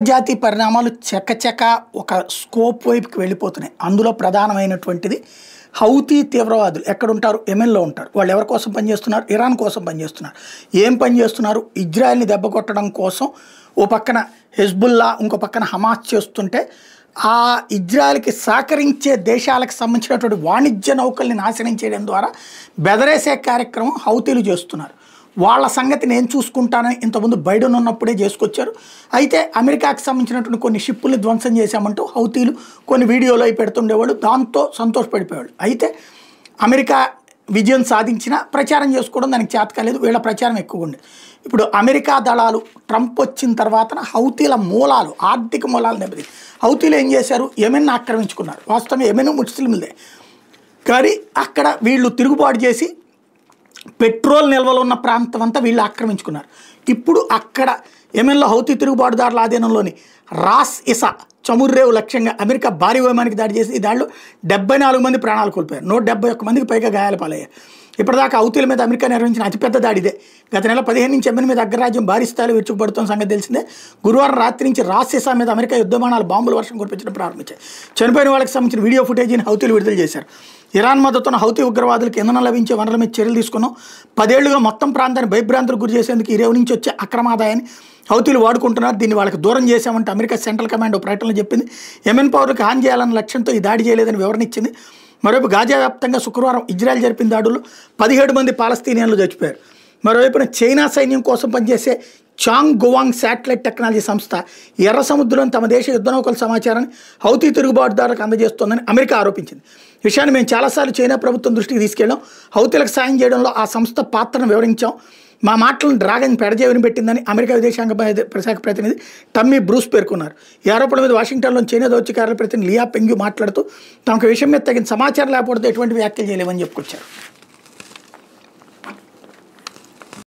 జాతీయ పరిణామాలు చకచక ఒక స్కోప్ వైపుకి వెళ్ళిపోతున్నాయి. అందులో ప్రధానమైనటువంటిది హౌతీ తీవ్రవాదులు ఎక్కడుంటారు? యెమెన్‌లో ఉంటారు. వాళ్ళు ఎవరి కోసం పనిచేస్తున్నారు? ఇరాన్ కోసం పనిచేస్తున్నారు. ఏం పనిచేస్తున్నారు? ఇజ్రాయెల్‌ని దెబ్బకొట్టడం కోసం ఓ పక్కన హెజ్బుల్లా, ఇంకో పక్కన హమాస్ చేస్తుంటే ఆ ఇజ్రాయెల్‌కి సహకరించే దేశాలకు సంబంధించినటువంటి వాణిజ్య నౌకల్ని నాశనం చేయడం ద్వారా బెదరేసే కార్యక్రమం హౌతీలు చేస్తున్నారు. వాళ్ళ సంగతి నేను చూసుకుంటానని ఇంతకుముందు బైడెన్ ఉన్నప్పుడే చేసుకొచ్చారు. అయితే అమెరికాకి సంబంధించినటువంటి కొన్ని షిప్పుల్ని ధ్వంసం చేశామంటూ హౌతీలు కొన్ని వీడియోలు అవి పెడుతుండేవాళ్ళు. దాంతో సంతోషపడిపోయేవాళ్ళు. అయితే అమెరికా విజయం సాధించినా ప్రచారం చేసుకోవడం దానికి చేత కాలేదు. వీళ్ళ ప్రచారం ఎక్కువ ఉండేది. ఇప్పుడు అమెరికా దళాలు ట్రంప్ వచ్చిన తర్వాత హౌతీల మూలాలు, ఆర్థిక మూలాలు దెబ్బతింది. హౌతీలు ఏం చేశారు? యెమెన్ ఆక్రమించుకున్నారు. వాస్తవంగా యెమెన్ ముస్లింలదే, కానీ అక్కడ వీళ్ళు తిరుగుబాటు చేసి పెట్రోల్ నిల్వలు ఉన్న ప్రాంతం అంతా వీళ్ళు ఆక్రమించుకున్నారు. ఇప్పుడు అక్కడ యెమెన్లో హౌతీ తిరుగుబాటుదారుల ఆధీనంలోని రాస్ ఇసా చముర్రేవు లక్ష్యంగా అమెరికా భారీ వైమానికి దాడి చేసి ఈ దాడిలో 74 మంది ప్రాణాలు కోల్పోయారు. 171 మందికి పైగా గాయాల పాలయ్యారు. ఇప్పటిదాకా హౌతీల మీద అమెరికా నిర్వహించిన అతిపెద్ద దాడి ఇదే. గత నెల 15 నుంచి యెమెన్ మీద అగ్రరాజ్యం భారీ స్థాయిలో విరుచుకుపడుతున్న సంగతి తెలిసిందే. గురువారం రాత్రి నుంచి రాస్ ఇసా మీద అమెరికా యుద్ధమానాలు బాంబుల వర్షం కురిపించడం ప్రారంభించాయి. చనిపోయిన వాళ్ళకి సంబంధించిన వీడియో ఫుటేజీని హౌతీలు విడుదల చేశారు. ఇరాన్ మద్దతున్న హౌతీ ఉగ్రవాదులకు ఇంధనం లభించే వనరుల మీద చర్యలు తీసుకున్నాం. 10 ఏళ్లుగా మొత్తం ప్రాంతాన్ని భయభ్రాంతులకు గురి చేసేందుకు ఈ రేవు నుంచి వచ్చే అక్రమాదాయాన్ని హౌతీలు వాడుకుంటున్నారు. దీన్ని వాళ్ళకి దూరం చేశామంటే అమెరికా సెంట్రల్ కమాండ్ ఓ ప్రకటనలో చెప్పింది. యెమెన్ పౌరులకు హాని చేయాలన్న లక్ష్యంతో ఈ దాడి చేయలేదని వివరణ ఇచ్చింది. మరోవైపు గాజా వ్యాప్తంగా శుక్రవారం ఇజ్రాయెల్ జరిపిన దాడుల్లో 17 మంది పాలస్తీనియన్లు చచ్చిపోయారు. మరోవైపున చైనా సైన్యం కోసం పనిచేసే చాంగ్ గువాంగ్ శాటిలైట్ టెక్నాలజీ సంస్థ ఎర్ర సముద్రం తమ దేశ యుద్ధ నౌకల సమాచారాన్ని హౌతీ తిరుగుబాటుదారులకు అందజేస్తోందని అమెరికా ఆరోపించింది. విషయాన్ని మేము చాలాసార్లు చైనా ప్రభుత్వం దృష్టికి తీసుకెళ్ళాం. హౌతీలకు సాయం చేయడంలో ఆ సంస్థ పాత్రను వివరించాం. మా మాటలను డ్రాగన్ పెడజేవిని పెట్టిందని అమెరికా విదేశాంగ శాఖ ప్రతినిధి టమ్మీ బ్రూస్ పేర్కొన్నారు. ఈ ఆరోపణల మీద వాషింగ్టన్లోని చైనా దౌత్య కార్యాలయ ప్రతినిధి లియా పెంగ్యూ మాట్లాడుతూ తమకు విషయం మీద తగిన సమాచారం లేకపోతే ఎటువంటి వ్యాఖ్యలు చేయలేమని చెప్పుకొచ్చారు.